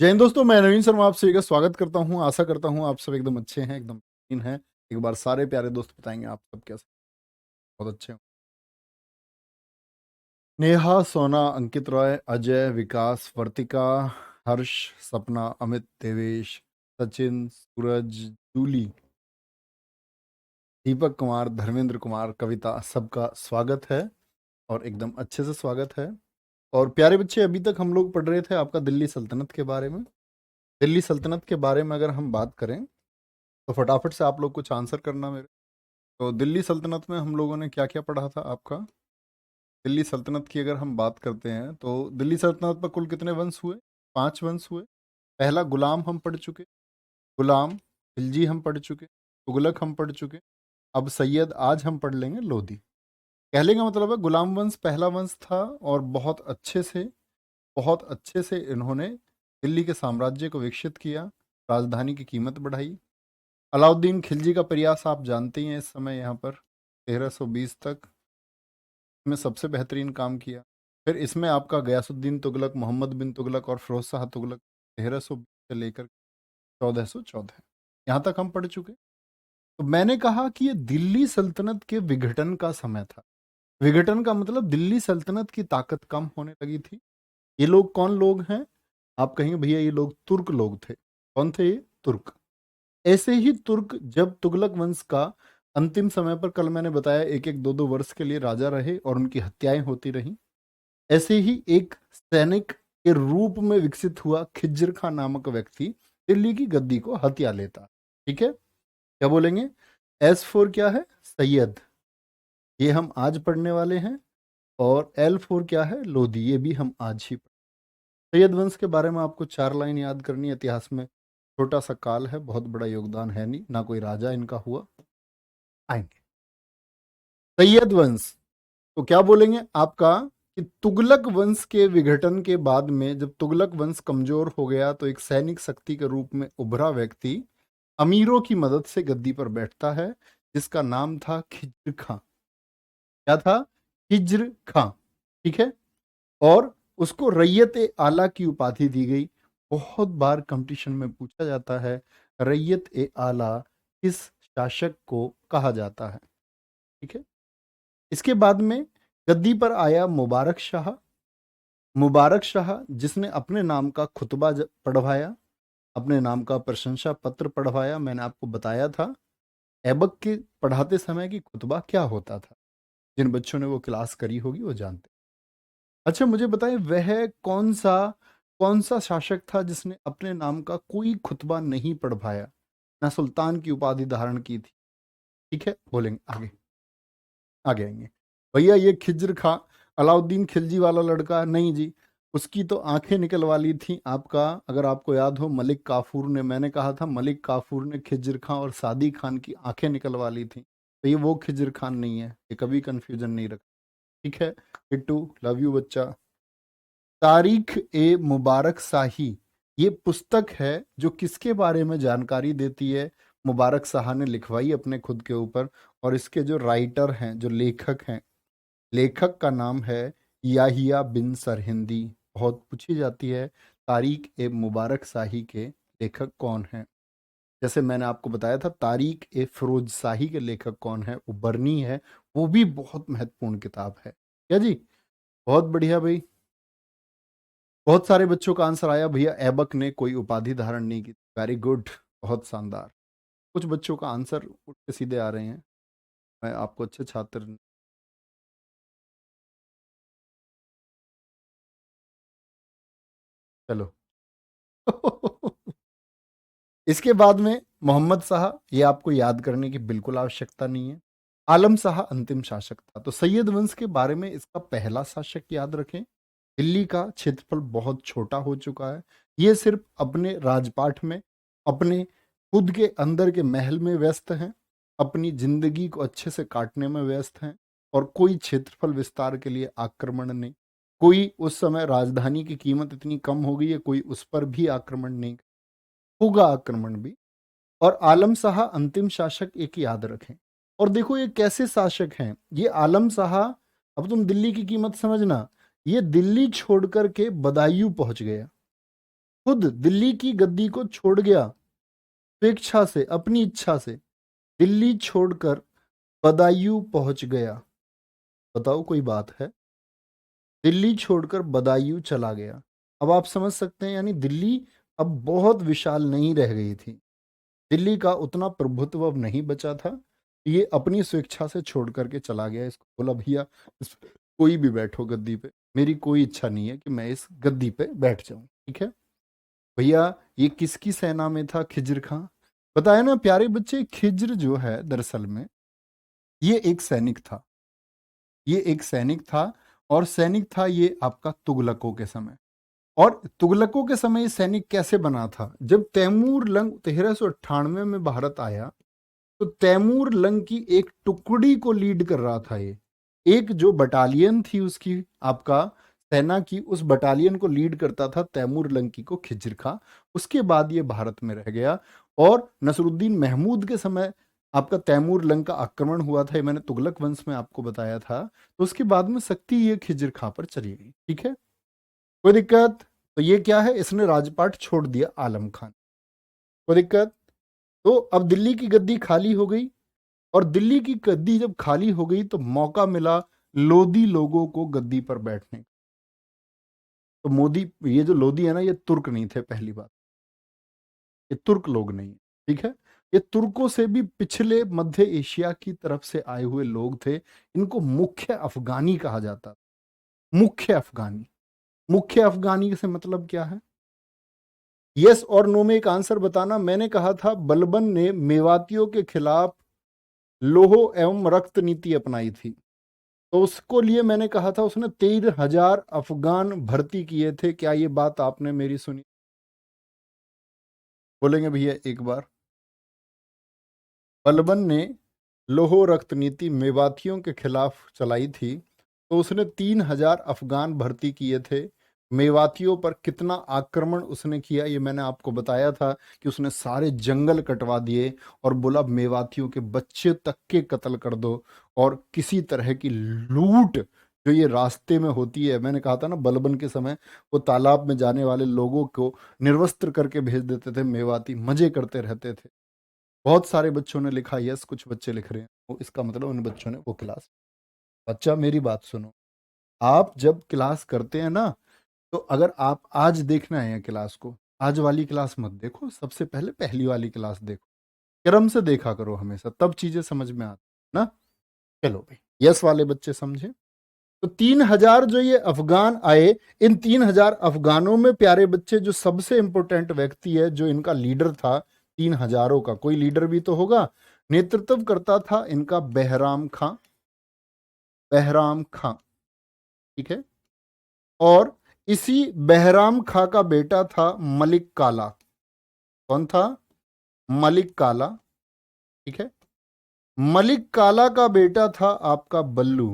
जय हिंद दोस्तों, मैं नवीन शर्मा आपसे एक स्वागत करता हूं। आशा करता हूं आप सब एकदम अच्छे हैं, एकदम बेहतरीन हैं। एक बार सारे प्यारे दोस्त बताएंगे आप सब कैसे। बहुत अच्छे हो। नेहा, सोना, अंकित रॉय, अजय, विकास, वर्तिका, हर्ष, सपना, अमित, देवेश, सचिन, सूरज, जूली, दीपक कुमार, धर्मेंद्र कुमार, कविता, सबका स्वागत है और एकदम अच्छे से स्वागत है। और प्यारे बच्चे, अभी तक हम लोग पढ़ रहे थे आपका दिल्ली सल्तनत के बारे में। दिल्ली सल्तनत के बारे में अगर हम बात करें तो फटाफट से आप लोग कुछ आंसर करना मेरे। तो दिल्ली सल्तनत में हम लोगों ने क्या क्या पढ़ा था आपका। दिल्ली सल्तनत की अगर हम बात करते हैं तो दिल्ली सल्तनत पर कुल कितने वंश हुए? 5 वंश हुए। पहला गुलाम हम पढ़ चुके, गुलाम। खिलजी हम पढ़ चुके, तुगलक हम पढ़ चुके। अब सैयद आज हम पढ़ लेंगे लोधी। कहने का मतलब है गुलाम वंश पहला वंश था और बहुत अच्छे से इन्होंने दिल्ली के साम्राज्य को विकसित किया, राजधानी की कीमत बढ़ाई। अलाउद्दीन खिलजी का प्रयास आप जानते ही हैं, इस समय यहाँ पर 1320 तक में सबसे बेहतरीन काम किया। फिर इसमें आपका गयासुद्दीन तुगलक, मोहम्मद बिन तुगलक और फिरोज शाह तुगलक 1320 से लेकर 1414 यहाँ तक हम पढ़ चुके। तो मैंने कहा कि ये दिल्ली सल्तनत के विघटन का समय था। विघटन का मतलब दिल्ली सल्तनत की ताकत कम होने लगी थी। ये लोग कौन लोग हैं? आप कहेंगे भैया ये लोग तुर्क लोग थे। कौन थे ये? तुर्क। ऐसे ही तुर्क जब तुगलक वंश का अंतिम समय पर, कल मैंने बताया, एक एक दो दो वर्ष के लिए राजा रहे और उनकी हत्याएं होती रहीं, ऐसे ही एक सैनिक के रूप में विकसित हुआ खिज्र खां नामक व्यक्ति दिल्ली की गद्दी को हथिया लेता। ठीक है, क्या बोलेंगे? S4 क्या है? सैयद, ये हम आज पढ़ने वाले हैं। और L4 क्या है? लोधी, ये भी हम आज ही सैयद वंश के बारे में आपको 4 लाइन याद करनी है। इतिहास में छोटा सा काल है, बहुत बड़ा योगदान है नहीं, ना कोई राजा इनका हुआ। आएंगे सैयद वंश। तो क्या बोलेंगे आपका कि तुगलक वंश के विघटन के बाद में जब तुगलक वंश कमजोर हो गया तो एक सैनिक शक्ति के रूप में उभरा व्यक्ति अमीरों की मदद से गद्दी पर बैठता है, जिसका नाम था खिज्र खां। क्या था? खिज्र खां। ठीक है। और उसको रैयत ए आला की उपाधि दी गई। बहुत बार कंपटीशन में पूछा जाता है रैयत ए आला किस शासक को कहा जाता है। ठीक है। इसके बाद में गद्दी पर आया मुबारक शाह। मुबारक शाह जिसने अपने नाम का खुतबा पढ़वाया, अपने नाम का प्रशंसा पत्र पढ़वाया। मैंने आपको बताया था ऐबक के पढ़ाते समय कि खुतबा क्या होता था। जिन बच्चों ने वो क्लास करी होगी वो जानते। अच्छा मुझे बताएं, वह कौन सा शासक था जिसने अपने नाम का कोई खुतबा नहीं पढ़वाया, ना सुल्तान की उपाधि धारण की थी? ठीक है, बोलेंगे आगे। आगे आएंगे भैया। ये खिज्र खां अलाउद्दीन खिलजी वाला लड़का नहीं जी, उसकी तो आंखें निकल वाली थी। आपका अगर आपको याद हो मलिक काफूर ने, मैंने कहा था मलिक काफूर ने खिज्र खां और सादी खान की आंखें निकल वाली थी। तो ये वो खिज्र खान नहीं है, ये कभी कंफ्यूजन नहीं रखा। ठीक है। बिट्टू, लव यू बच्चा। तारीख ए मुबारक शाही, ये पुस्तक है जो किसके बारे में जानकारी देती है? मुबारक शाह ने लिखवाई अपने खुद के ऊपर। और इसके जो राइटर हैं, जो लेखक हैं, लेखक का नाम है याहिया बिन सरहिंदी। बहुत पूछी जाती है तारीख ए मुबारक शाही के लेखक कौन हैं। जैसे मैंने आपको बताया था तारीख ए फिरोज शाही के लेखक कौन है, वो बर्नी है। वो भी बहुत महत्वपूर्ण किताब है। क्या जी? बहुत बढ़िया भाई। बहुत सारे बच्चों का आंसर आया भैया ऐबक ने कोई उपाधि धारण नहीं की। वेरी गुड, बहुत शानदार। कुछ बच्चों का आंसर उठ के सीधे आ रहे हैं। मैं आपको अच्छे छात्र। चलो। इसके बाद में मोहम्मद शाह, ये आपको याद करने की बिल्कुल आवश्यकता नहीं है। आलम शाह अंतिम शासक था। तो सैयद वंश के बारे में इसका पहला शासक याद रखें। दिल्ली का क्षेत्रफल बहुत छोटा हो चुका है। ये सिर्फ अपने राजपाट में, अपने खुद के अंदर के महल में व्यस्त हैं, अपनी जिंदगी को अच्छे से काटने में व्यस्त हैं। और कोई क्षेत्रफल विस्तार के लिए आक्रमण नहीं। कोई उस समय राजधानी की कीमत इतनी कम हो गई है, कोई उस पर भी आक्रमण नहीं होगा, आक्रमण भी। और आलम शाह अंतिम शासक एक याद रखें। और देखो ये कैसे शासक हैं ये आलम शाह। अब तुम दिल्ली की कीमत समझना, ये दिल्ली छोड़ करके बदायूं पहुंच गया। खुद दिल्ली की गद्दी को छोड़ गया, स्वेच्छा से, अपनी इच्छा से दिल्ली छोड़कर बदायूं पहुंच गया। बताओ कोई बात है? दिल्ली छोड़कर बदायूं चला गया। अब आप समझ सकते हैं, यानी दिल्ली अब बहुत विशाल नहीं रह गई थी, दिल्ली का उतना प्रभुत्व अब नहीं बचा था। ये अपनी स्वेच्छा से छोड़ करके चला गया। इसको बोला भैया कोई भी बैठो गद्दी पे, मेरी कोई इच्छा नहीं है कि मैं इस गद्दी पे बैठ जाऊं, ठीक है भैया। ये किसकी सेना में था? खिज्र खां। बताया ना प्यारे बच्चे, खिज्र जो है दरअसल में ये एक सैनिक था, ये एक सैनिक था। और सैनिक था ये आपका तुगलकों के समय। और तुगलकों के समय ये सैनिक कैसे बना था? जब तैमूर लंग 1398 में भारत आया, तो तैमूर लंग की एक टुकड़ी को लीड कर रहा था ये। एक जो बटालियन थी उसकी, आपका सेना की, उस बटालियन को लीड करता था तैमूर लंकी को खिज्र खां। उसके बाद ये भारत में रह गया। और नसरुद्दीन महमूद के समय आपका तैमूर लंग का आक्रमण हुआ था, ये मैंने तुगलक वंश में आपको बताया था। तो उसके बाद में शक्ति ये खिज्र खां पर चली गई, ठीक है, कोई दिक्कत? तो ये क्या है, इसने राजपाट छोड़ दिया आलम खान, कोई दिक्कत? तो अब दिल्ली की गद्दी खाली हो गई। और दिल्ली की गद्दी जब खाली हो गई तो मौका मिला लोधी लोगों को गद्दी पर बैठने। तो मोदी, ये जो लोधी है ना, ये तुर्क नहीं थे, पहली बात, ये तुर्क लोग नहीं है, ठीक है। ये तुर्कों से भी पिछले मध्य एशिया की तरफ से आए हुए लोग थे। इनको मुख्य अफगानी कहा जाता था। मुख्य अफगानी, मुख्य अफगानी से मतलब क्या है? यस और नो में एक आंसर बताना। मैंने कहा था बलबन ने मेवातियों के खिलाफ लोह एवं रक्त नीति अपनाई थी, तो उसको लिए मैंने कहा था उसने 13,000 अफगान भर्ती किए थे। क्या ये बात आपने मेरी सुनी? बोलेंगे भैया एक बार। बलबन ने लोह रक्त नीति मेवातियों के खिलाफ चलाई थी, तो उसने 3,000 अफगान भर्ती किए थे। मेवातियों पर कितना आक्रमण उसने किया ये मैंने आपको बताया था, कि उसने सारे जंगल कटवा दिए और बोला मेवातियों के बच्चे तक के कत्ल कर दो। और किसी तरह की लूट जो ये रास्ते में होती है, मैंने कहा था ना बलबन के समय वो तालाब में जाने वाले लोगों को निर्वस्त्र करके भेज देते थे, मेवाती मजे करते रहते थे। बहुत सारे बच्चों ने लिखा यस, कुछ बच्चे लिख रहे हैं, वो इसका मतलब उन बच्चों ने वो क्लास। बच्चा मेरी बात सुनो, आप जब क्लास करते हैं ना, तो अगर आप आज देखना है क्लास को, आज वाली क्लास मत देखो, सबसे पहले पहली वाली क्लास देखो, क्रम से देखा करो हमेशा, तब चीजें समझ में आती ना। चलो भाई, यस वाले बच्चे समझे। तो 3,000 जो ये अफगान आए, इन 3,000 अफगानों में प्यारे बच्चे जो सबसे इंपॉर्टेंट व्यक्ति है, जो इनका लीडर था, 3,000 का कोई लीडर भी तो होगा, नेतृत्व करता था इनका बहराम खां। बहराम खां, ठीक है। और इसी बहराम खां का बेटा था मलिक काला। कौन था? मलिक काला, ठीक है। मलिक काला का बेटा था आपका बल्लू।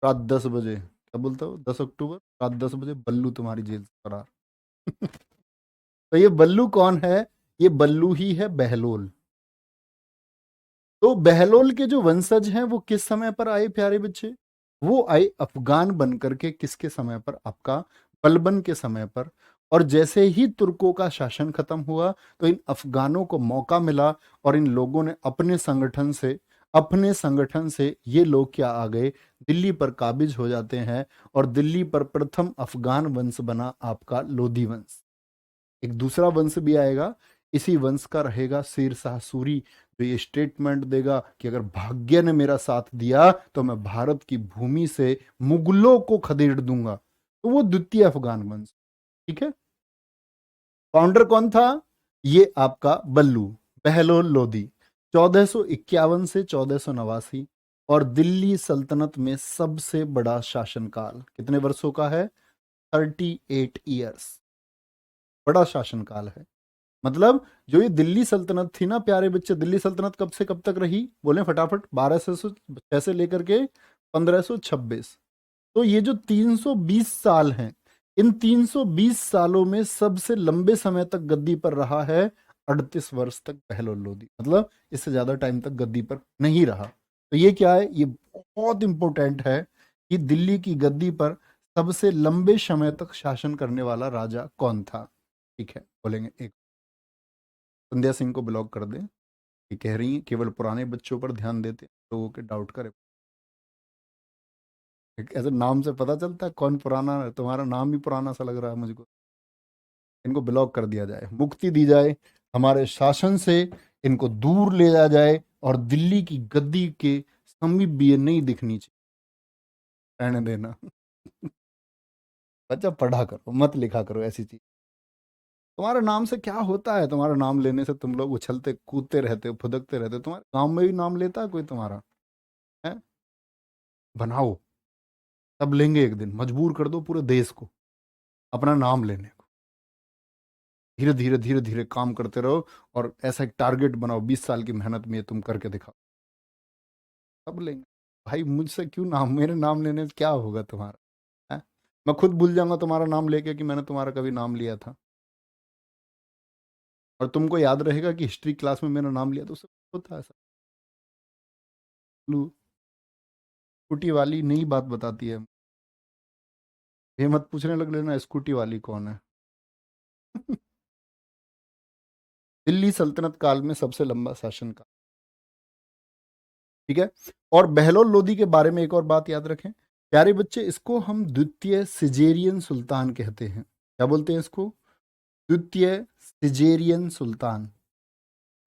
रात 10 बजे, क्या बोलता हो, 10 अक्टूबर रात 10 बजे बल्लू तुम्हारी जेल से फरार। तो ये बल्लू कौन है? ये बल्लू ही है बहलोल। तो बहलोल के जो वंशज हैं वो किस समय पर आए प्यारे बच्चे? वो आए अफगान बनकर के, किसके समय पर? आपका बलबन के समय पर। और जैसे ही तुर्कों का शासन खत्म हुआ, तो इन अफगानों को मौका मिला और इन लोगों ने अपने संगठन से ये लोग क्या आ गए, दिल्ली पर काबिज हो जाते हैं। और दिल्ली पर प्रथम अफगान वंश बना आपका लोधी वंश। एक दूसरा वंश भी आएगा, इसी वंश का रहेगा शेर शाह सूरी, जो ये स्टेटमेंट देगा कि अगर भाग्य ने मेरा साथ दिया तो मैं भारत की भूमि से मुगलों को खदेड़ दूंगा। तो वो द्वितीय अफगान वंश, ठीक है। फाउंडर कौन था? ये आपका बल्लू बहलोल लोधी। 1451 से 1489, और दिल्ली सल्तनत में सबसे बड़ा शासनकाल कितने वर्षों का है? 38 ईयर्स, बड़ा शासनकाल है। मतलब जो ये दिल्ली सल्तनत थी ना प्यारे बच्चे, दिल्ली सल्तनत कब से कब तक रही? बोले फटाफट। 1206 से लेकर के 1526। तो ये जो 320 साल हैं, इन 320 सालों में सबसे लंबे समय तक गद्दी पर रहा है 38 वर्ष तक बहलोल लोधी। मतलब इससे ज्यादा टाइम तक गद्दी पर नहीं रहा। तो ये क्या है? ये बहुत इंपॉर्टेंट है कि दिल्ली की गद्दी पर सबसे लंबे समय तक शासन करने वाला राजा कौन था? ठीक है, बोलेंगे एक। संध्या सिंह को ब्लॉक कर दें, ये कह रही हैं केवल पुराने बच्चों पर ध्यान देते हैं, लोगों के डाउट करे। ऐसे नाम से पता चलता है कौन पुराना है, तुम्हारा नाम ही पुराना सा लग रहा है मुझको। इनको ब्लॉक कर दिया जाए, मुक्ति दी जाए, हमारे शासन से इनको दूर ले जाया जाए, और दिल्ली की गद्दी के समीप भी ये नहीं दिखनी चाहिए, रहने देना। बच्चा पढ़ा करो, मत लिखा करो ऐसी चीज। तुम्हारे नाम से क्या होता है? तुम्हारा नाम लेने से तुम लोग उछलते कूदते रहते हो, फुदकते रहते हो। तुम्हारे गांव में भी नाम लेता है कोई तुम्हारा? है? बनाओ, तब लेंगे एक दिन, मजबूर कर दो पूरे देश को अपना नाम लेने को। धीरे धीरे धीरे धीरे काम करते रहो, और ऐसा एक टारगेट बनाओ, 20 साल की मेहनत में ये तुम करके दिखाओ, तब लेंगे। भाई मुझसे क्यों नाम, मेरे नाम लेने से क्या होगा तुम्हारा? है? मैं खुद भूल जाऊंगा तुम्हारा नाम लेके कि मैंने तुम्हारा कभी नाम लिया था। और तुमको याद रहेगा कि हिस्ट्री क्लास में मेरा नाम लिया, तो सब होता है ऐसा। स्कूटी वाली नई बात बताती है, ये मत पूछने लग लेना स्कूटी वाली कौन है। दिल्ली सल्तनत काल में सबसे लंबा शासन काल। ठीक है। और बहलोल लोदी के बारे में एक और बात याद रखें प्यारे बच्चे, इसको हम द्वितीय सिजेरियन सुल्तान कहते हैं। क्या बोलते हैं इसको? द्वितीय सिजेरियन सुल्तान।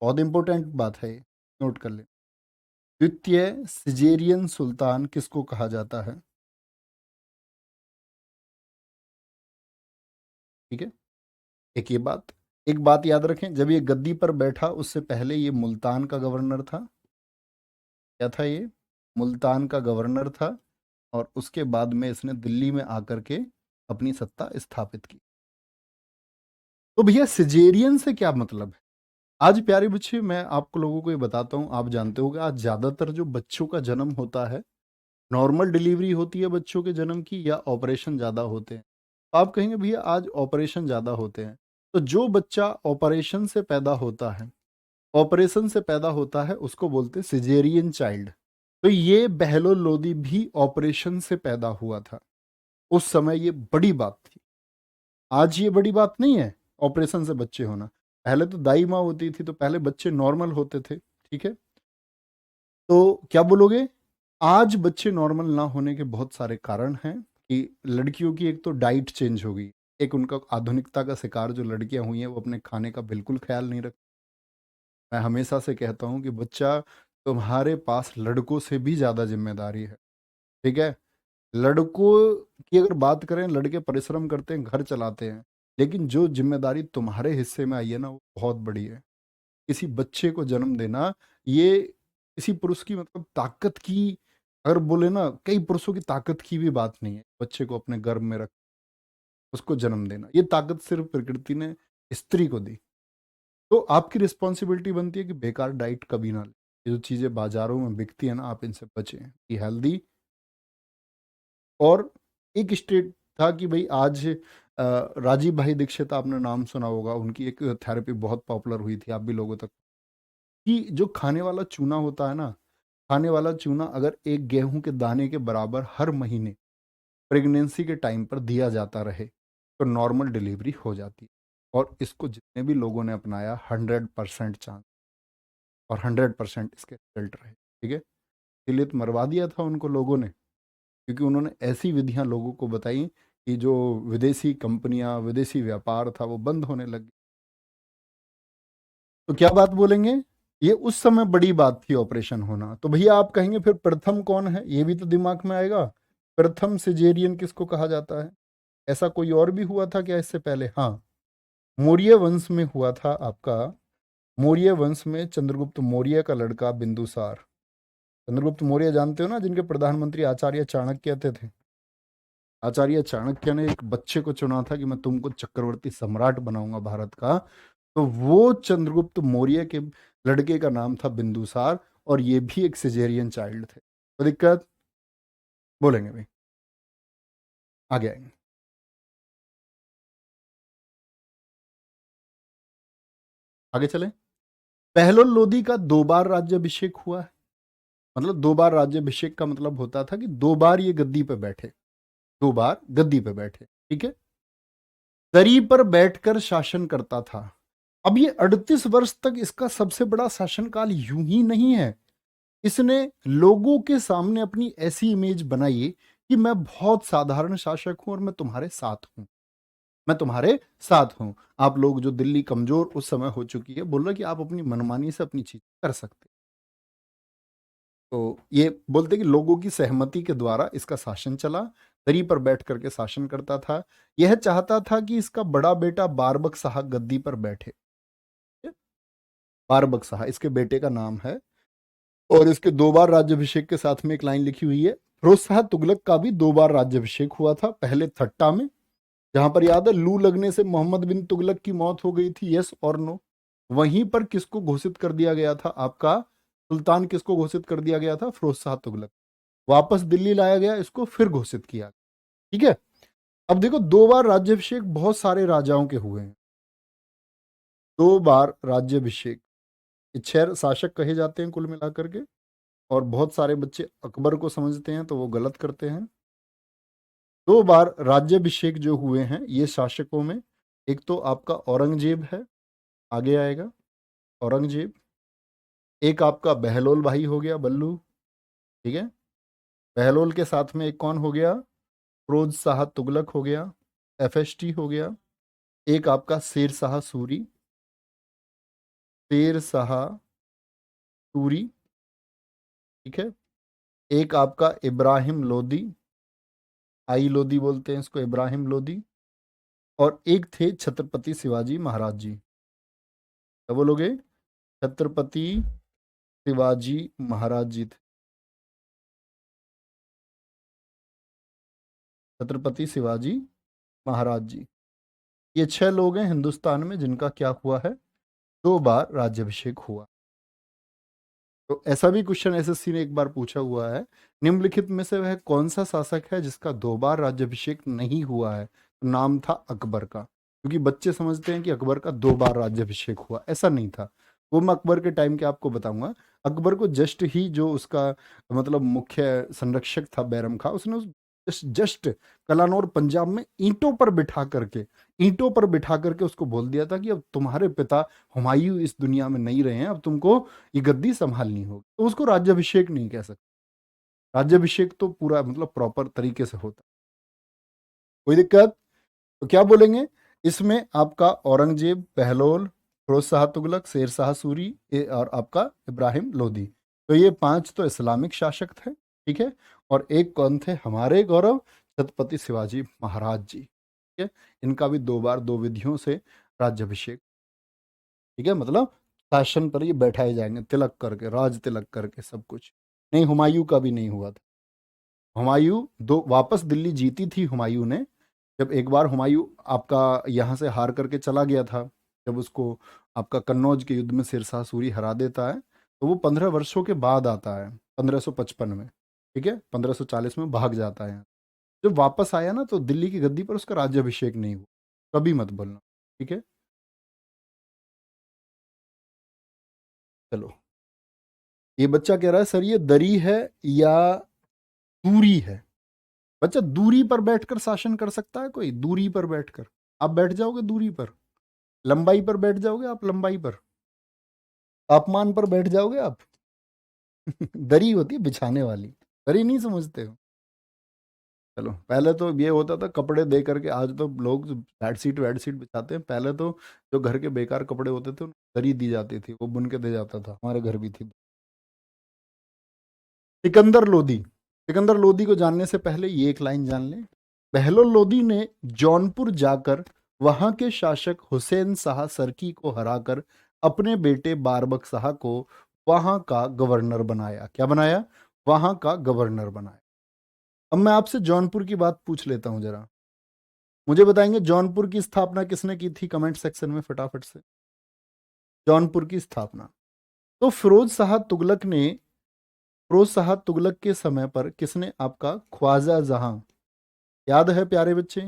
बहुत इंपॉर्टेंट बात है ये, नोट कर ले। द्वितीय सिजेरियन सुल्तान किसको कहा जाता है? ठीक है। एक बात याद रखें, जब ये गद्दी पर बैठा उससे पहले ये मुल्तान का गवर्नर था। क्या था ये? मुल्तान का गवर्नर था। और उसके बाद में इसने दिल्ली में आकर के अपनी सत्ता स्थापित की। तो भैया सिजेरियन से क्या मतलब है? आज प्यारे बच्चे, मैं आपको लोगों को ये बताता हूँ, आप जानते हो कि आज ज्यादातर जो बच्चों का जन्म होता है, नॉर्मल डिलीवरी होती है बच्चों के जन्म की, या ऑपरेशन ज्यादा होते हैं? तो आप कहेंगे भैया आज ऑपरेशन ज्यादा होते हैं। तो जो बच्चा ऑपरेशन से पैदा होता है, उसको बोलते हैं सिजेरियन चाइल्ड। तो ये बहलोल लोदी भी ऑपरेशन से पैदा हुआ था। उस समय ये बड़ी बात थी, आज ये बड़ी बात नहीं है ऑपरेशन से बच्चे होना। पहले तो दाई माँ होती थी, तो पहले बच्चे नॉर्मल होते थे। ठीक है। तो क्या बोलोगे? आज बच्चे नॉर्मल ना होने के बहुत सारे कारण हैं, कि लड़कियों की एक तो डाइट चेंज हो गई, एक उनका आधुनिकता का शिकार जो लड़कियां हुई हैं वो अपने खाने का बिल्कुल ख्याल नहीं रख। मैं हमेशा से कहता हूँ कि बच्चा, तुम्हारे पास लड़कों से भी ज़्यादा जिम्मेदारी है। ठीक है। लड़कों की अगर बात करें, लड़के परिश्रम करते हैं, घर चलाते हैं, लेकिन जो जिम्मेदारी तुम्हारे हिस्से में आई है ना, वो बहुत बड़ी है। किसी बच्चे को जन्म देना, ये किसी पुरुष की मतलब ताकत की, अगर बोले ना, कई पुरुषों की ताकत की भी बात नहीं है। बच्चे को अपने गर्भ में रख उसको जन्म देना, ये ताकत सिर्फ प्रकृति ने स्त्री को दी। तो आपकी रिस्पॉन्सिबिलिटी बनती है कि बेकार डाइट कभी ना ले। ये जो चीज़ें बाजारों में बिकती है ना, आप इनसे बचें, कि हेल्दी। और एक स्टेट था कि भाई आज राजीव भाई दीक्षित, आपने नाम सुना होगा, उनकी एक थेरेपी बहुत पॉपुलर हुई थी, आप भी लोगों तक, कि जो खाने वाला चूना होता है ना, खाने वाला चूना अगर एक गेहूं के दाने के बराबर हर महीने प्रेगनेंसी के टाइम पर दिया जाता रहे, तो नॉर्मल डिलीवरी हो जाती है। और इसको जितने भी लोगों ने अपनाया, 100% चांस, और 100% इसके रिजल्ट रहे। ठीक है। इसलिए तो मरवा दिया था उनको लोगों ने, क्योंकि उन्होंने ऐसी विधियां लोगों को बताई कि जो विदेशी कंपनियां, विदेशी व्यापार था, वो बंद होने लगे। तो क्या बात बोलेंगे? ये उस समय बड़ी बात थी ऑपरेशन होना। तो भैया आप कहेंगे फिर प्रथम कौन है, ये भी तो दिमाग में आएगा। प्रथम सिजेरियन किसको कहा जाता है? ऐसा कोई और भी हुआ था क्या इससे पहले? हाँ, मौर्य वंश में हुआ था आपका। मौर्य वंश में चंद्रगुप्त मौर्य का लड़का बिंदुसार। चंद्रगुप्त मौर्य जानते हो ना, जिनके प्रधानमंत्री आचार्य चाणक्य थे। आचार्य चाणक्य ने एक बच्चे को चुना था कि मैं तुमको चक्रवर्ती सम्राट बनाऊंगा भारत का। तो वो चंद्रगुप्त मौर्य के लड़के का नाम था बिंदुसार, और ये भी एक सिजेरियन चाइल्ड थे। तो दिक्कत? बोलेंगे भाई, आगे आएंगे। आगे चले। बहलोल लोदी का 2 बार राज्याभिषेक हुआ है। मतलब 2 बार राज्याभिषेक का मतलब होता था कि 2 बार ये गद्दी पे बैठे। 2 बार गद्दी पे बैठे, ठीक है। दरी पर बैठकर शासन करता था। अब ये 38 वर्ष तक इसका सबसे बड़ा शासनकाल यूं ही नहीं है। इसने लोगों के सामने अपनी ऐसी इमेज बनाई कि मैं बहुत साधारण शासक हूं और मैं तुम्हारे साथ हूं, मैं तुम्हारे साथ हूं। आप लोग जो दिल्ली कमजोर उस समय हो चुकी है, बोल रहे कि आप अपनी मनमानी से अपनी चीज कर सकते। तो ये बोलते कि लोगों की सहमति के द्वारा इसका शासन चला। दरी पर बैठ करके शासन करता था। यह चाहता था कि इसका बड़ा बेटा बारबक शाह गद्दी पर बैठे। बारबक शाह इसके बेटे का नाम है। और इसके 2 बार राज्यभिषेक के साथ में एक लाइन लिखी हुई है। फिरोज शाह तुगलक का भी 2 बार राज्यभिषेक हुआ था। पहले थट्टा में, जहां पर याद है लू लगने से मोहम्मद बिन तुगलक की मौत हो गई थी, यस और नो। वहीं पर किसको घोषित कर दिया गया था, आपका सुल्तान किसको घोषित कर दिया गया था, फिरोज शाह तुगलक। वापस दिल्ली लाया गया, इसको फिर घोषित किया। ठीक है। अब देखो 2 बार राज्यभिषेक बहुत सारे राजाओं के हुए हैं। 2 बार राज्यभिषेक, 6 शासक कहे जाते हैं कुल मिलाकर के। और बहुत सारे बच्चे अकबर को समझते हैं तो वो गलत करते हैं। 2 बार राज्यभिषेक जो हुए हैं ये शासकों में, एक तो आपका औरंगजेब है, आगे आएगा औरंगजेब। एक आपका बहलोल भाई हो गया, बल्लू। ठीक है। बहलोल के साथ में एक कौन हो गया, फिरोज शाह तुगलक हो गया, एफएसटी हो गया। एक आपका शेर शाह सूरी, शेर शाह सूरी। ठीक है। एक आपका इब्राहिम लोदी, आई लोदी बोलते हैं इसको, इब्राहिम लोदी। और एक थे छत्रपति शिवाजी महाराज जी। क्या बोलोगे, छत्रपति शिवाजी महाराज जी थे। छत्रपति शिवाजी महाराज जी। ये 6 लोग हैं हिंदुस्तान में जिनका क्या हुआ है, 2 बार राज्यभिषेक हुआ। तो ऐसा भी क्वेश्चन एसएससी ने एक बार पूछा हुआ है, निम्नलिखित में से वह कौन सा शासक है जिसका 2 बार राज्यभिषेक नहीं हुआ है। तो नाम था अकबर का। क्योंकि बच्चे समझते हैं कि अकबर का 2 बार राज्यभिषेक हुआ, ऐसा नहीं था। वो मैं अकबर के टाइम के आपको बताऊंगा। अकबर को जस्ट ही जो उसका मतलब मुख्य संरक्षक था बैरम खां, उसने उस जस्ट कलानौर पंजाब में ईंटों पर बिठा करके उसको बोल दिया था कि अब तुम्हारे पिता हुमायूं इस दुनिया में नहीं रहे हैं, अब तुमको ये गद्दी संभालनी होगी। तो उसको राज्यभिषेक नहीं कह सकते। राज्यभिषेक तो पूरा मतलब प्रॉपर तरीके से होता है। कोई दिक्कत? तो क्या बोलेंगे इसमें, आपका औरंगजेब, बहलोल, फिरोज शाह तुगलक, शेर शाह सूरी, और आपका इब्राहिम लोदी। तो ये 5 तो इस्लामिक शासक थे। ठीक है। और एक कौन थे, हमारे गौरव छत्रपति शिवाजी महाराज जी। ठीक है। इनका भी 2 बार 2 विधियों से राज्यभिषेक। ठीक है। मतलब शासन पर ये बैठाए जाएंगे तिलक करके, राज तिलक करके, सब कुछ। नहीं, हुमायूं का भी नहीं हुआ था। हुमायूं दो वापस दिल्ली जीती थी हुमायूं ने। जब एक बार हुमायूं आपका यहाँ से हार करके चला गया था, जब उसको आपका कन्नौज के युद्ध में शेरशाह सूरी हरा देता है, तो वो 15 वर्षों के बाद आता है 1555 में। ठीक है। 1540 में भाग जाता है। जब वापस आया ना तो दिल्ली की गद्दी पर उसका राज्याभिषेक नहीं हुआ, कभी मत बोलना। ठीक है। चलो, ये बच्चा कह रहा है सर ये दरी है या दूरी है। बच्चा, दूरी पर बैठकर शासन कर सकता है कोई? दूरी पर बैठकर आप बैठ जाओगे, दूरी पर। लंबाई पर बैठ जाओगे आप, लंबाई पर। तापमान पर बैठ जाओगे आप। दरी होती है बिछाने वाली, दरी नहीं समझते हो। चलो, पहले तो ये होता था कपड़े दे करके, आज तो लोग बेडशीट वेडशीट बिछाते हैं। पहले तो जो घर के बेकार कपड़े होते थे उनको दरी दी जाती थी, वो बुन के दे जाता था। हमारे घर भी थी। सिकंदर लोदी। सिकंदर लोदी को जानने से पहले ये एक लाइन जान लें। बहलोल लोदी ने जौनपुर जाकर वहां के शासक हुसैन शाह सरकी को हराकर अपने बेटे बारबक शाह को वहां का गवर्नर बनाया। क्या बनाया? वहां का गवर्नर बनाया। अब मैं आपसे जौनपुर की बात पूछ लेता हूं जरा। मुझे बताएंगे जौनपुर की स्थापना किसने की थी, कमेंट सेक्शन में फटाफट से। जौनपुर की स्थापना तो फिरोज शाह तुगलक के समय पर किसने, आपका ख्वाजा जहां। याद है प्यारे बच्चे?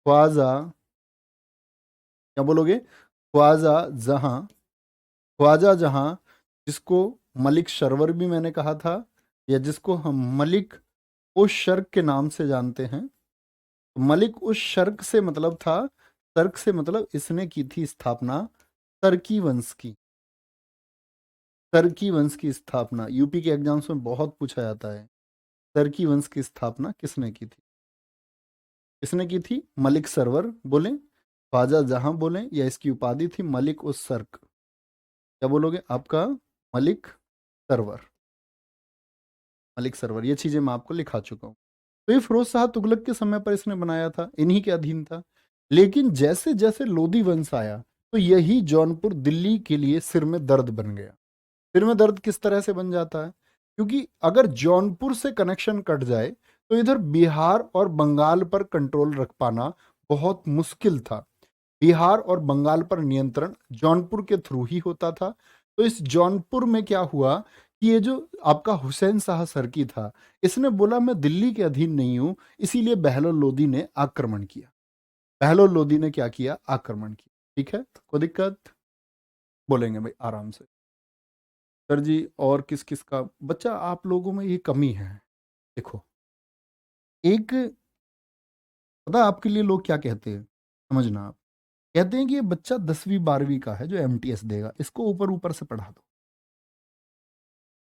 ख्वाजा, क्या बोलोगे? ख्वाजा जहां। ख्वाजा जहां, जिसको मलिक शरवर भी मैंने कहा था, या जिसको हम मलिक उस शर्क के नाम से जानते हैं। मलिक उस शर्क से मतलब था, तर्क से मतलब इसने की थी स्थापना तर्की वंश की। तर्की वंश की स्थापना यूपी के एग्जाम्स में बहुत पूछा जाता है। तर्की वंश की स्थापना किसने की थी? किसने की थी? मलिक सरवर बोले, ख्वाजा जहां बोले, या इसकी उपाधि थी मलिक उस शर्क? क्या बोलोगे आपका? मलिक सरवर। मलिक सरवर, ये चीजें मैं आपको लिखा चुका हूँ। तो ये फिरोज शाह तुगलक के समय पर इसने बनाया था, इन्हीं के अधीन था। लेकिन जैसे जैसे लोधी वंश आया तो यही जौनपुर दिल्ली के लिए सिर में दर्द बन गया। सिर में दर्द किस तरह से बन जाता है? क्योंकि अगर जौनपुर से कनेक्शन कट जाए तो इधर बिहार और बंगाल पर कंट्रोल रख पाना बहुत मुश्किल था। बिहार और बंगाल पर नियंत्रण जौनपुर के थ्रू ही होता था। तो इस जौनपुर में क्या हुआ कि ये जो आपका हुसैन शाह सरकी था, इसने बोला मैं दिल्ली के अधीन नहीं हूं, इसीलिए बहलोल लोदी ने आक्रमण किया। बहलोल लोदी ने क्या किया? आक्रमण किया। ठीक है, कोई दिक्कत? बोलेंगे भाई आराम से। सर जी और किस किस का बच्चा आप लोगों में ये कमी है? देखो, एक पता आपके लिए लोग क्या कहते हैं, समझना आप। कहते हैं कि ये बच्चा 10वीं 12वीं का है जो एमटीएस देगा, इसको ऊपर ऊपर से पढ़ा दो।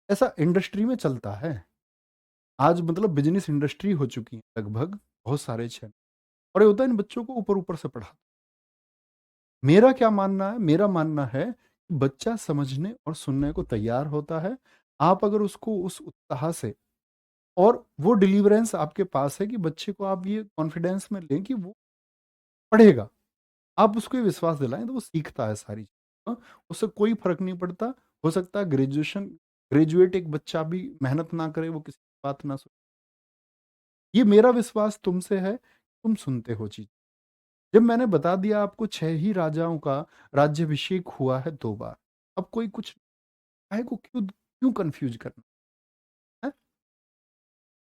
ऐसा इंडस्ट्री में चलता है आज, मतलब बिजनेस इंडस्ट्री हो चुकी है लगभग बहुत सारे क्षेत्र। और ये होता है इन बच्चों को ऊपर ऊपर से पढ़ा दो। मेरा क्या मानना है? मेरा मानना है कि बच्चा समझने और सुनने को तैयार होता है। आप अगर उसको उस उत्साह से, और वो डिलीवरेंस आपके पास है कि बच्चे को आप ये कॉन्फिडेंस में लें कि वो पढ़ेगा, आप उसको ये विश्वास दिलाएं तो वो सीखता है सारी चीज़। उससे कोई फर्क नहीं पड़ता। हो सकता है ग्रेजुएट एक बच्चा भी मेहनत ना करे, वो किसी की बात ना सुने। ये मेरा विश्वास तुमसे है, तुम सुनते हो चीज। जब मैंने बता दिया आपको 6 ही राजाओं का राज्याभिषेक हुआ है 2 बार, अब कोई कुछ काहे को क्यों क्यों कंफ्यूज करना है?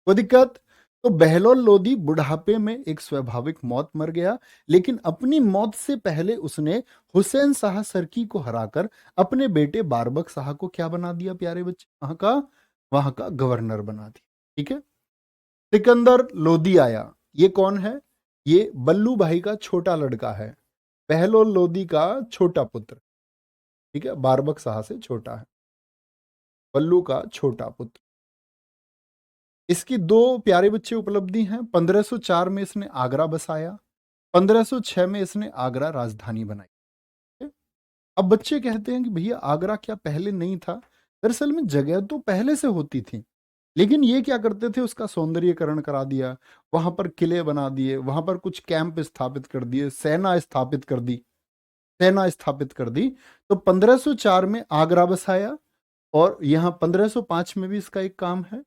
कोई दिक्कत? तो बहलोल लोदी बुढ़ापे में एक स्वाभाविक मौत मर गया, लेकिन अपनी मौत से पहले उसने हुसैन शाह सरकी को हराकर अपने बेटे बारबक शाह को क्या बना दिया प्यारे बच्चे? वहां का गवर्नर बना दिया। ठीक है। सिकंदर लोदी आया। ये कौन है? ये बल्लू भाई का छोटा लड़का है, बहलोल लोदी का छोटा पुत्र। ठीक है, बारबक शाह से छोटा है, बल्लू का छोटा पुत्र। इसकी 2 प्यारे बच्चे उपलब्धि हैं। 1504 में इसने आगरा बसाया, 1506 में इसने आगरा राजधानी बनाई। ठीक है? अब बच्चे कहते हैं कि भैया आगरा क्या पहले नहीं था? दरअसल में जगह तो पहले से होती थी, लेकिन ये क्या करते थे, उसका सौंदर्यीकरण करा दिया, वहां पर किले बना दिए, वहां पर कुछ कैंप स्थापित कर दिए, सेना स्थापित कर दी। तो 1504 में आगरा बसाया, और यहाँ 1505 में भी इसका एक काम है।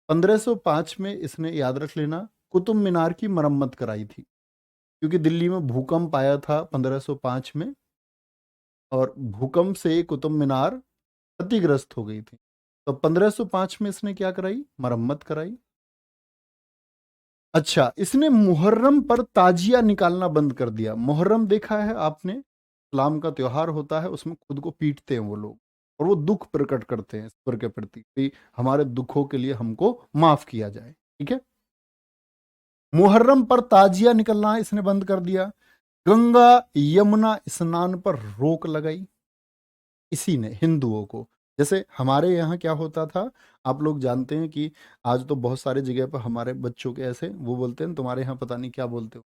1505 में इसने, याद रख लेना, कुतुब मीनार की मरम्मत कराई थी, क्योंकि दिल्ली में भूकंप आया था 1505 में, और भूकंप से कुतुब मीनार क्षतिग्रस्त हो गई थी। तो 1505 में इसने क्या कराई? मरम्मत कराई। अच्छा, इसने मुहर्रम पर ताजिया निकालना बंद कर दिया। मुहर्रम देखा है आपने? इस्लाम का त्योहार होता है, उसमें खुद को पीटते हैं वो लोग, और वो दुख प्रकट करते हैं ईश्वर के प्रति कि हमारे दुखों के लिए हमको माफ किया जाए। ठीक है। मुहर्रम पर ताजिया निकलना इसने बंद कर दिया। गंगा यमुना स्नान पर रोक लगाई इसी ने, हिंदुओं को। जैसे हमारे यहाँ क्या होता था, आप लोग जानते हैं कि आज तो बहुत सारे जगह पर हमारे बच्चों के ऐसे वो बोलते हैं, तुम्हारे यहाँ पता नहीं क्या बोलते हो,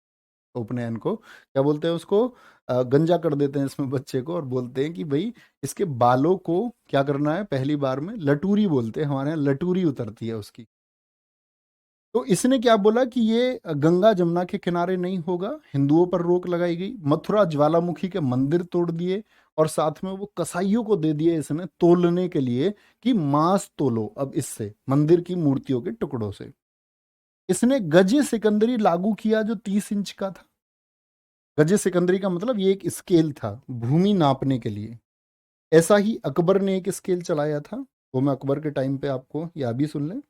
उपनयन को क्या बोलते हैं उसको, गंजा कर देते हैं इसमें बच्चे को, और बोलते हैं कि भाई इसके बालों को क्या करना है, पहली बार में लटूरी बोलते हैं, हमारे यहाँ लटूरी उतरती है उसकी। तो इसने क्या बोला कि ये गंगा जमुना के किनारे नहीं होगा, हिंदुओं पर रोक लगाई गई। मथुरा ज्वालामुखी के मंदिर तोड़ दिए, और साथ में वो कसाईयों को दे दिए इसने तोलने के लिए कि मांस तोलो अब इससे, मंदिर की मूर्तियों के टुकड़ों से। इसने गजे सिकंदरी लागू किया जो 30 इंच का था। गजे सिकंदरी का मतलब ये एक स्केल था भूमि नापने के लिए। ऐसा ही अकबर ने एक स्केल चलाया था, वो मैं अकबर के टाइम पे आपको यह भी सुन लें।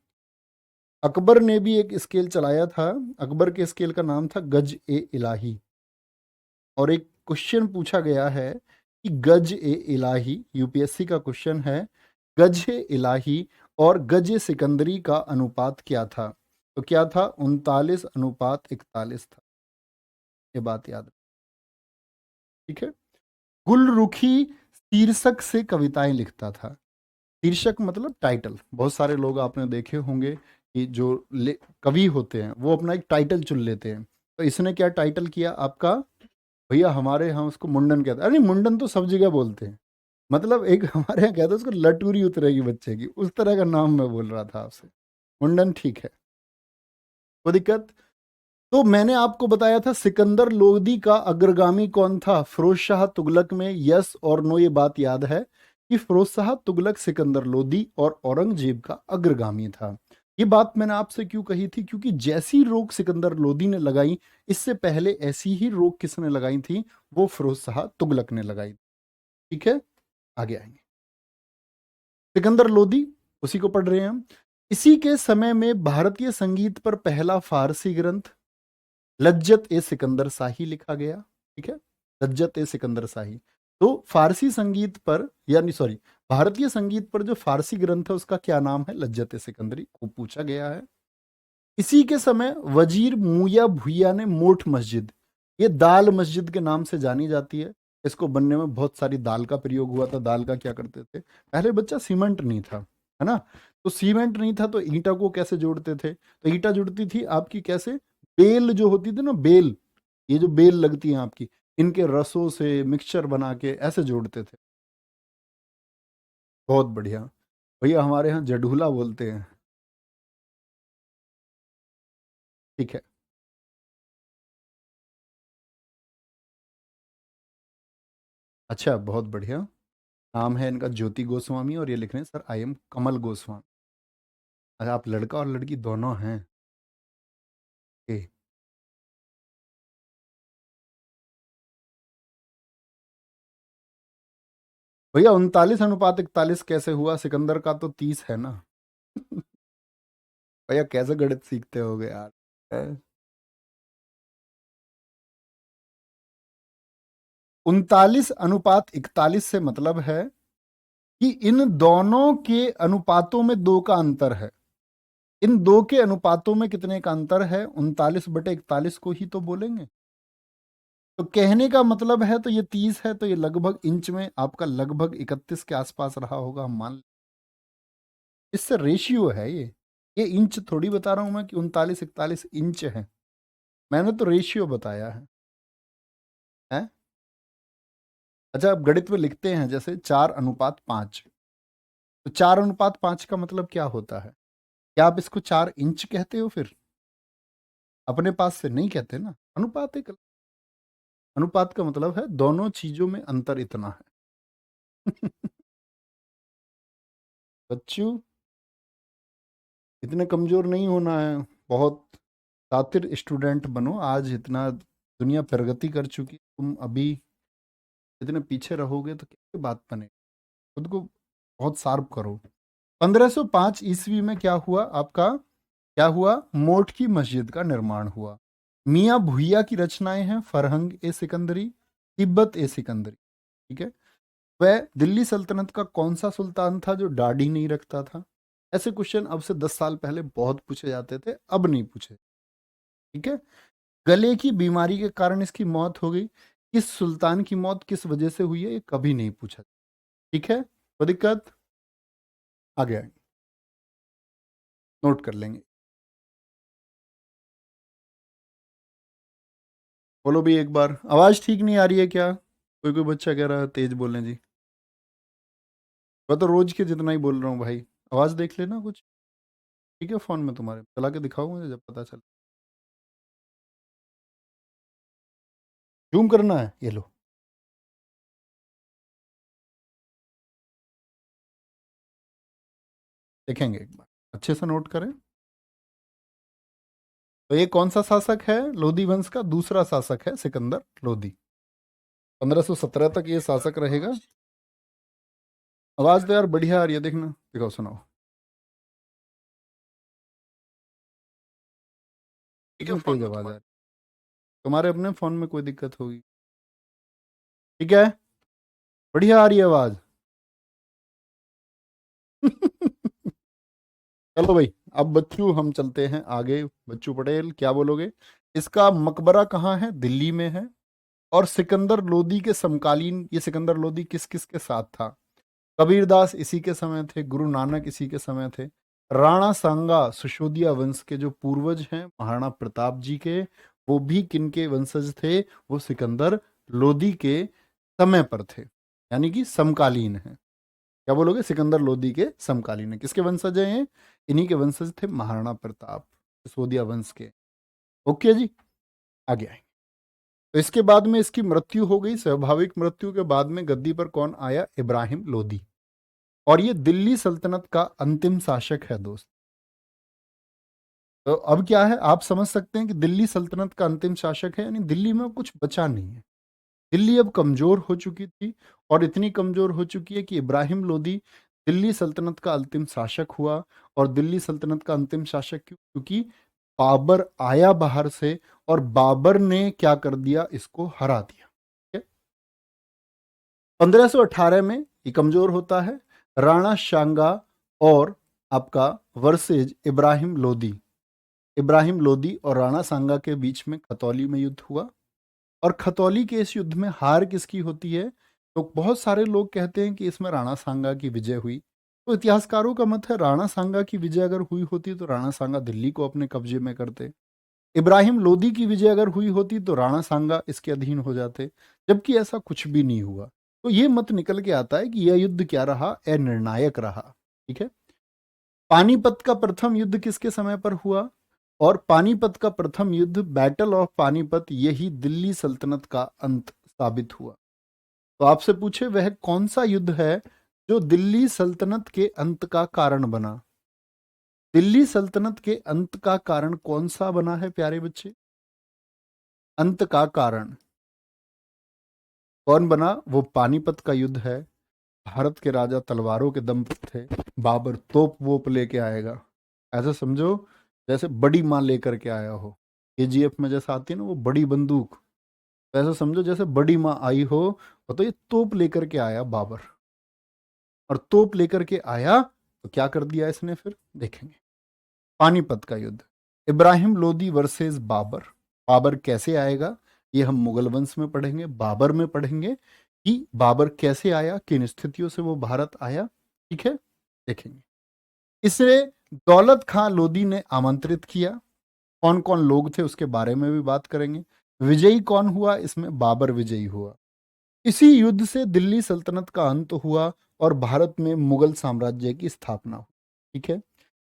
अकबर ने भी एक स्केल चलाया था, अकबर के स्केल का नाम था गज ए इलाही। और एक क्वेश्चन पूछा गया है कि गज ए इलाही, यूपीएससी का क्वेश्चन है, गज ए इलाही और गज ए सिकंदरी का अनुपात क्या था? तो क्या था, 39:41 था। ये बात याद रख, ठीक है। गुलरुखी शीर्षक से कविताएं लिखता था। शीर्षक मतलब टाइटल। बहुत सारे लोग आपने देखे होंगे कि जो कवि होते हैं वो अपना एक टाइटल चुन लेते हैं। तो इसने क्या टाइटल किया आपका, भैया हमारे यहाँ उसको मुंडन कहते हैं। अरे नहीं, मुंडन तो सब जगह बोलते हैं, मतलब एक हमारे यहाँ कहते हैं उसको लटूरी उतरेगी बच्चे की, उस तरह का नाम मैं बोल रहा था आपसे। मुंडन ठीक है, कोई दिक्कत। तो मैंने आपको बताया था सिकंदर लोदी का अग्रगामी कौन था फिरोज शाह तुगलक में, यस और नो। ये बात याद है कि फिरोज शाह तुगलक सिकंदर लोदी और औरंगजेब का अग्रगामी था। ये बात मैंने आपसे क्यों कही थी, क्योंकि जैसी रोक सिकंदर लोदी ने लगाई, इससे पहले ऐसी ही रोक किसने लगाई थी, वो फिरोज शाह तुगलक ने लगाई। ठीक है, आगे आएंगे। सिकंदर लोदी, उसी को पढ़ रहे हैं हम। इसी के समय में भारतीय संगीत पर पहला फारसी ग्रंथ लज्जत ए सिकंदर शाही लिखा गया। ठीक है, लज्जत ए सिकंदर शाही। तो फारसी संगीत पर, यानी सॉरी, भारतीय संगीत पर जो फारसी ग्रंथ है उसका क्या नाम है, लज्जत ए सिकंदरी, को पूछा गया है। इसी के समय वजीर मुया भुइया ने मोठ मस्जिद, ये दाल मस्जिद के नाम से जानी जाती है। इसको बनने में बहुत सारी दाल का प्रयोग हुआ था। दाल का क्या करते थे, पहले बच्चा सीमेंट नहीं था, है ना, तो सीमेंट नहीं था तो ईंटा को कैसे जोड़ते थे, तो ईंटा जुड़ती थी आपकी कैसे, बेल जो होती थी ना, बेल, ये जो बेल लगती है आपकी, इनके रसों से मिक्सचर बना के ऐसे जोड़ते थे। बहुत बढ़िया। भैया हमारे यहाँ जडूला बोलते हैं। ठीक है, अच्छा बहुत बढ़िया। नाम है इनका ज्योति गोस्वामी और ये लिख रहे हैं सर आई एम कमल गोस्वामी। अच्छा, आप लड़का और लड़की दोनों हैं। ए, भैया 39:41 कैसे हुआ, सिकंदर का तो 30 है ना। भैया कैसे गणित सीखते होगे यार। 39:41 से मतलब है कि इन दोनों के अनुपातों में दो का अंतर है। इन दो के अनुपातों में कितने का अंतर है, 39/41 को ही तो बोलेंगे। तो कहने का मतलब है, तो ये 30 है, तो ये लगभग इंच में आपका लगभग 31 के आसपास रहा होगा, हम मान। इससे रेशियो है ये इंच थोड़ी बता रहा हूं मैं कि 39-41 इंच है। मैंने तो रेशियो बताया है? अच्छा, अब गणित में लिखते हैं जैसे 4:5। तो 4:5 का मतलब क्या होता है, क्या आप इसको 4 इंच कहते हो फिर? अपने पास से नहीं कहते ना। अनुपात एक, अनुपात का मतलब है दोनों चीजों में अंतर इतना है। बच्चों, इतने कमजोर नहीं होना है, बहुत शातिर स्टूडेंट बनो। आज इतना दुनिया प्रगति कर चुकी, तुम अभी इतने पीछे रहोगे तो कैसे बात बने। खुद को बहुत शार्प करो। 1505 ईस्वी में क्या हुआ आपका, क्या हुआ, मोठ की मस्जिद का निर्माण हुआ। मियाँ भुइया की रचनाएं हैं, फरहंग ए सिकंदरी, तिब्बत ए सिकंदरी। ठीक है। वह दिल्ली सल्तनत का कौन सा सुल्तान था जो दाढ़ी नहीं रखता था? ऐसे क्वेश्चन अब से 10 साल पहले बहुत पूछे जाते थे, अब नहीं पूछे। ठीक है। गले की बीमारी के कारण इसकी मौत हो गई। किस सुल्तान की मौत किस वजह से हुई है, ये कभी नहीं पूछा। ठीक है, कोई दिक्कत। आगे आएंगे, नोट कर लेंगे। बोलो भी एक बार, आवाज ठीक नहीं आ रही है क्या? कोई कोई बच्चा कह रहा है तेज बोलने जी। मैं तो रोज के जितना ही बोल रहा हूँ भाई। आवाज देख लेना कुछ। ठीक है, फोन में तुम्हारे चला के दिखाओ मुझे जब पता चले। जूम करना है, ये लो। देखेंगे एक बार, अच्छे से नोट करें। तो ये कौन सा शासक है, लोधी वंश का दूसरा शासक है सिकंदर लोधी। 1517 तक ये शासक रहेगा। आवाज तो यार बढ़िया आ रही है, देखना, दिखाओ, सुनाओ। कितनी तेज आवाज आ रही है। तुम्हारे अपने फोन में कोई दिक्कत होगी। ठीक है, बढ़िया आ रही है आवाज। चलो भाई, अब बच्चू हम चलते हैं आगे। बच्चू पटेल क्या बोलोगे? इसका मकबरा कहाँ है? दिल्ली में है। और सिकंदर लोदी के समकालीन, ये सिकंदर लोदी किस किस के साथ था? कबीरदास इसी के समय थे, गुरु नानक इसी के समय थे, राणा सांगा सुशोदिया वंश के जो पूर्वज हैं महाराणा प्रताप जी के, वो भी किनके वंशज थे? वो सिकंदर लोदी के समय पर थे, यानी कि समकालीन है। क्या बोलोगे? सिकंदर लोदी के समकालीन है। किसके वंशज हैं ये? इन्हीं के वंशज थे, महाराणा प्रताप सिसोदिया वंश के। ओके जी, आगे आए। तो इसके बाद में इसकी मृत्यु हो गई। स्वाभाविक मृत्यु के बाद में गद्दी पर कौन आया? इब्राहिम लोदी। और ये दिल्ली सल्तनत का अंतिम शासक है दोस्त। तो अब क्या है, आप समझ सकते हैं कि दिल्ली सल्तनत का अंतिम शासक है, यानी दिल्ली में अब कुछ बचा नहीं है। दिल्ली अब कमजोर हो चुकी थी, और इतनी कमजोर हो चुकी है कि इब्राहिम लोदी दिल्ली सल्तनत का अंतिम शासक हुआ। और दिल्ली सल्तनत का अंतिम शासक क्यों? क्योंकि बाबर आया बाहर से, और बाबर ने क्या कर दिया? इसको हरा दिया। 1518 में ये कमजोर होता है। राणा सांगा और आपका वर्सेज इब्राहिम लोदी और राणा सांगा के बीच में खतौली में युद्ध हुआ। और खतौली के इस युद्ध में हार किसकी होती है? तो बहुत सारे लोग कहते हैं कि इसमें राणा सांगा की विजय हुई। तो इतिहासकारों का मत है राणा सांगा की विजय अगर हुई होती तो राणा सांगा दिल्ली को अपने कब्जे में करते। इब्राहिम लोदी की विजय अगर हुई होती तो राणा सांगा इसके अधीन हो जाते। जबकि ऐसा कुछ भी नहीं हुआ। तो ये मत निकल के आता है कि यह युद्ध क्या रहा? अनिर्णायक रहा। ठीक है। पानीपत का प्रथम युद्ध किसके समय पर हुआ? और पानीपत का प्रथम युद्ध, बैटल ऑफ पानीपत, यही दिल्ली सल्तनत का अंत साबित हुआ। तो आपसे पूछे वह कौन सा युद्ध है जो दिल्ली सल्तनत के अंत का कारण बना? दिल्ली सल्तनत के अंत का कारण कौन सा बना है प्यारे बच्चे? अंत का कारण कौन बना? वो पानीपत का युद्ध है। भारत के राजा तलवारों के दम पर थे, बाबर तोप वोप लेके आएगा। ऐसा समझो जैसे बड़ी माँ लेकर के आया हो। केजीएफ में जैसा आती है ना वो बड़ी बंदूक, तो ऐसा समझो जैसे बड़ी माँ आई हो। तो ये तोप लेकर के आया बाबर, और तोप लेकर के आया तो क्या कर दिया इसने फिर देखेंगे। पानीपत का युद्ध, इब्राहिम लोदी वर्सेस बाबर। बाबर कैसे आएगा ये हम मुगल वंश में पढ़ेंगे, बाबर में पढ़ेंगे कि बाबर कैसे आया, किन स्थितियों से वो भारत आया। ठीक है, देखेंगे। इसे दौलत खां लोदी ने आमंत्रित किया। कौन कौन लोग थे उसके बारे में भी बात करेंगे। विजयी कौन हुआ इसमें? बाबर विजयी हुआ। इसी युद्ध से दिल्ली सल्तनत का अंत हुआ और भारत में मुगल साम्राज्य की स्थापना हुई। ठीक है।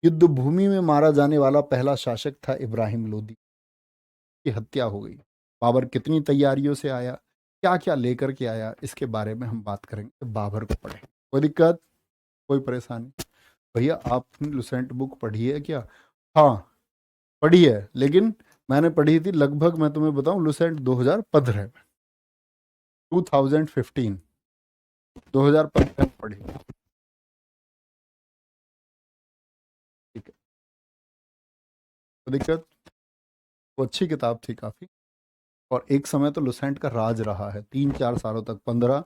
युद्ध भूमि में मारा जाने वाला पहला शासक था इब्राहिम लोदी, की हत्या हो गई। बाबर कितनी तैयारियों से आया, क्या क्या लेकर के आया, इसके बारे में हम बात करेंगे। बाबर को पढ़े, कोई दिक्कत, कोई परेशानी? भैया आपने लुसेंट बुक पढ़ी है क्या? हाँ पढ़ी है, लेकिन मैंने पढ़ी थी लगभग, मैं तुम्हें बताऊं, लुसेंट 2015 में, 2015, 2015 में पढ़ी। ठीक है, कोई दिक्कत? वो अच्छी किताब थी काफ़ी। और एक समय तो लुसेंट का राज रहा है 3-4 सालों तक, 15,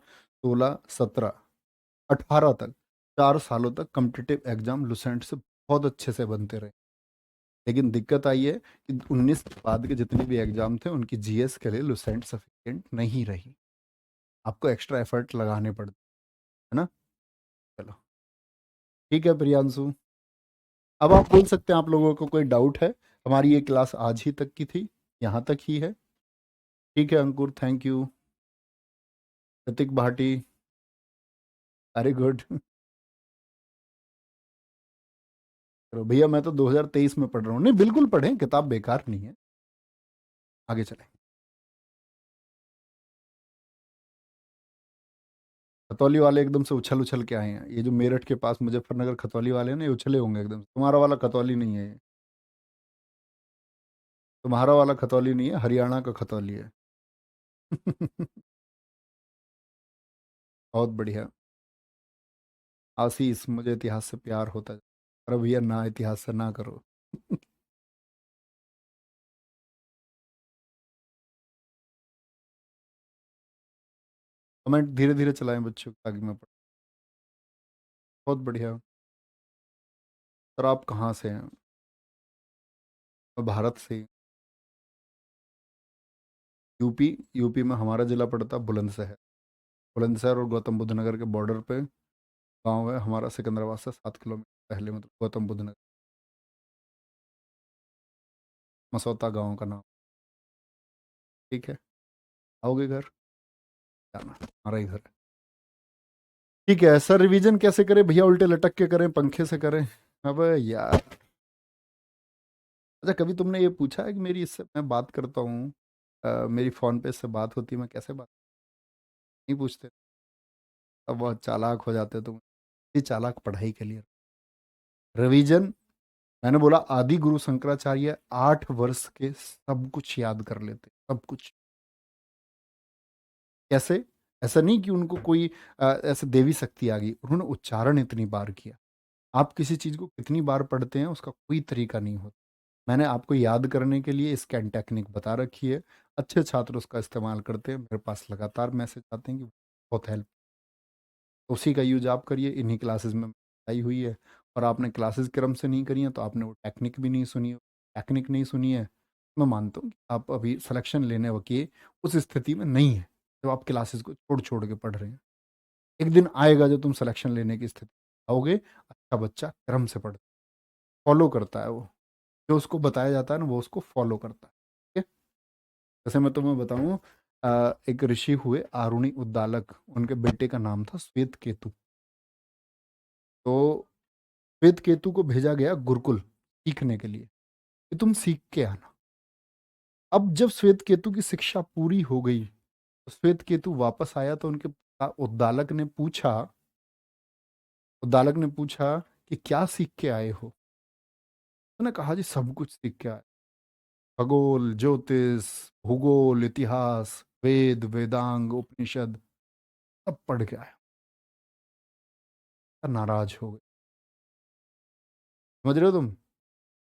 16, 17, 18 तक, 4 सालों तक कम्पिटिटिव एग्जाम लुसेंट से बहुत अच्छे से बनते रहे। लेकिन दिक्कत आई है कि 19 के बाद के जितने भी एग्जाम थे उनकी जीएस के लिए लुसेंट सफिशिएंट नहीं रही। आपको एक्स्ट्रा एफर्ट लगाने पड़ते, है ना। चलो ठीक है प्रियांशु, अब आप बोल सकते हैं आप लोगों को कोई डाउट है। हमारी ये क्लास आज ही तक की थी, यहाँ तक ही है। ठीक है Ankur, thank you. Hrithik Bhati, very good. चलो भैया मैं तो 2023 में पढ़ रहा हूँ। नहीं बिल्कुल पढ़ें, किताब बेकार नहीं है। आगे चलें। खतौली वाले एकदम से उछल उछल के आए हैं। ये जो मेरठ के पास मुजफ्फरनगर खतौली वाले हैं ना, ये उछले होंगे एकदम से। तुम्हारा वाला खतौली नहीं है ये। तुम्हारा वाला खतौली नहीं है, हरियाणा का खतौली है। बहुत बढ़िया। आशीष, मुझे इतिहास से प्यार होता है। अरे भैया ना, इतिहास से ना करो। कमेंट धीरे धीरे चलाएं बच्चों ताकि मैं पढ़। बहुत बढ़िया। सर आप कहाँ से हैं? मैं भारत से यूपी। यूपी में हमारा जिला पड़ता है बुलंदशहर। बुलंदशहर और गौतम बुद्ध नगर के बॉर्डर पे गांव है हमारा, सिकंदराबाद से 7 किलोमीटर पहले, मतलब गौतम बुद्ध नगर। मसौता गांव का नाम। ठीक है, आओगे घर, जाना हमारा ही घर है। ठीक है सर, रिवीजन कैसे करें भैया? उल्टे लटक के करें, पंखे से करें? अब यार, अच्छा कभी तुमने ये पूछा है कि मेरी इससे मैं बात करता हूँ, मेरी फ़ोन पे इससे बात होती है, मैं कैसे बात, नहीं पूछते? अब बहुत चालाक हो जाते तुम। ये चालाक पढ़ाई के लिए। रिवीजन, मैंने बोला आदि गुरु शंकराचार्य 8 वर्ष के सब कुछ याद कर लेते, सब कुछ। कैसे? ऐसा नहीं कि उनको कोई ऐसे देवी शक्ति आ गई, उन्होंने उच्चारण इतनी बार किया। आप किसी चीज़ को कितनी बार पढ़ते हैं उसका कोई तरीका नहीं होता। मैंने आपको याद करने के लिए स्कैन टेक्निक बता रखी है। अच्छे छात्र उसका इस्तेमाल करते हैं, मेरे पास लगातार मैसेज आते हैं कि बहुत हेल्प। उसी का यूज आप करिए, इन्हीं क्लासेस में बताई हुई है। और आपने क्लासेस क्रम से नहीं करी हैं तो आपने वो टेक्निक भी नहीं सुनी है। टेक्निक नहीं सुनी है, मैं मानता हूँ कि आप अभी सिलेक्शन लेने के उस स्थिति में नहीं है जब आप क्लासेस को छोड़ छोड़ के पढ़ रहे हैं। एक दिन आएगा जब तुम सिलेक्शन लेने की स्थिति आओगे। अच्छा बच्चा क्रम से पढ़ता, फॉलो करता है, वो जो उसको बताया जाता है ना वो उसको फॉलो करता है। ठीक है? जैसे मैं तुम्हें बताऊं, एक ऋषि हुए आरुणि उद्दालक, उनके बेटे का नाम था श्वेत केतु। तो श्वेत केतु को भेजा गया गुरुकुल सीखने के लिए कि तुम सीख के आना। अब जब श्वेत केतु की शिक्षा पूरी हो गई तो श्वेत केतु वापस आया तो उनके पिता उद्दालक ने पूछा कि क्या सीख के आए हो? उन्होंने कहा जी सब कुछ सीख के आए, खगोल, ज्योतिष, भूगोल, इतिहास, वेद, वेदांग, उपनिषद सब पढ़ के आया। नाराज हो गए। समझ रहे हो तुम?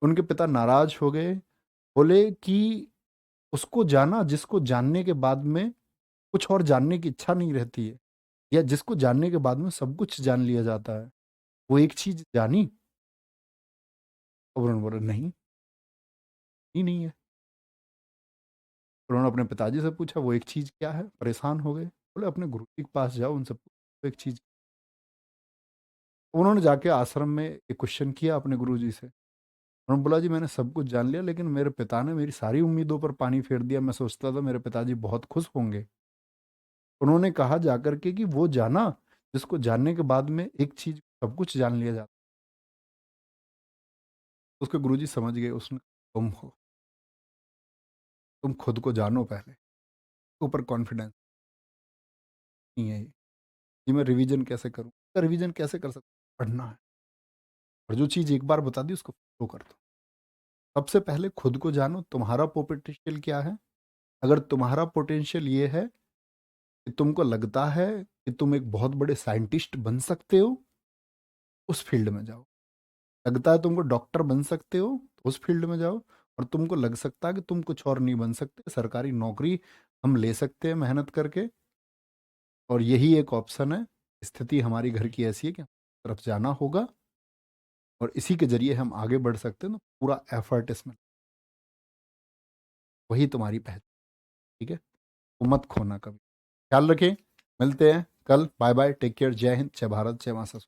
उनके पिता नाराज हो गए, बोले कि उसको जाना जिसको जानने के बाद में कुछ और जानने की इच्छा नहीं रहती है, या जिसको जानने के बाद में सब कुछ जान लिया जाता है, वो एक चीज जानी? और उन्होंने बोला नहीं, ही नहीं है। उन्होंने अपने पिताजी से पूछा वो एक चीज क्या है? परेशान हो गए, बोले अपने गुरु जी के पास जाओ, उनसे पूछो एक चीज। उन्होंने जाके आश्रम में एक क्वेश्चन किया अपने गुरु जी से। उन्होंने बोला जी मैंने सब कुछ जान लिया, लेकिन मेरे पिता ने मेरी सारी उम्मीदों पर पानी फेर दिया, मैं सोचता था मेरे पिताजी बहुत खुश होंगे। उन्होंने कहा जाकर के कि वो जाना जिसको जानने के बाद में एक चीज सब कुछ जान लिया जाता। उसके गुरुजी समझ गए, उसने तुम हो, तुम खुद को जानो पहले, ऊपर कॉन्फिडेंस नहीं है ये मैं रिवीजन कैसे करूं? तो रिवीजन कैसे कर सकता? पढ़ना है, और जो चीज एक बार बता दी उसको फॉलो कर दो। सबसे पहले खुद को जानो, तुम्हारा पोटेंशियल क्या है। अगर तुम्हारा पोटेंशियल ये है कि तुमको लगता है कि तुम एक बहुत बड़े साइंटिस्ट बन सकते हो, उस फील्ड में जाओ। लगता है तुमको डॉक्टर बन सकते हो, तो उस फील्ड में जाओ। और तुमको लग सकता है कि तुम कुछ और नहीं बन सकते, सरकारी नौकरी हम ले सकते हैं मेहनत करके, और यही एक ऑप्शन है। स्थिति हमारी घर की ऐसी है कि तरफ जाना होगा, और इसी के जरिए हम आगे बढ़ सकते हैं। तो पूरा एफर्ट इसमें, वही तुम्हारी पहचान। ठीक है, तो मत खोना कभी। ख्याल रखें, मिलते हैं कल। बाय बाय, टेक केयर, जय हिंद, जय भारत, जय माता।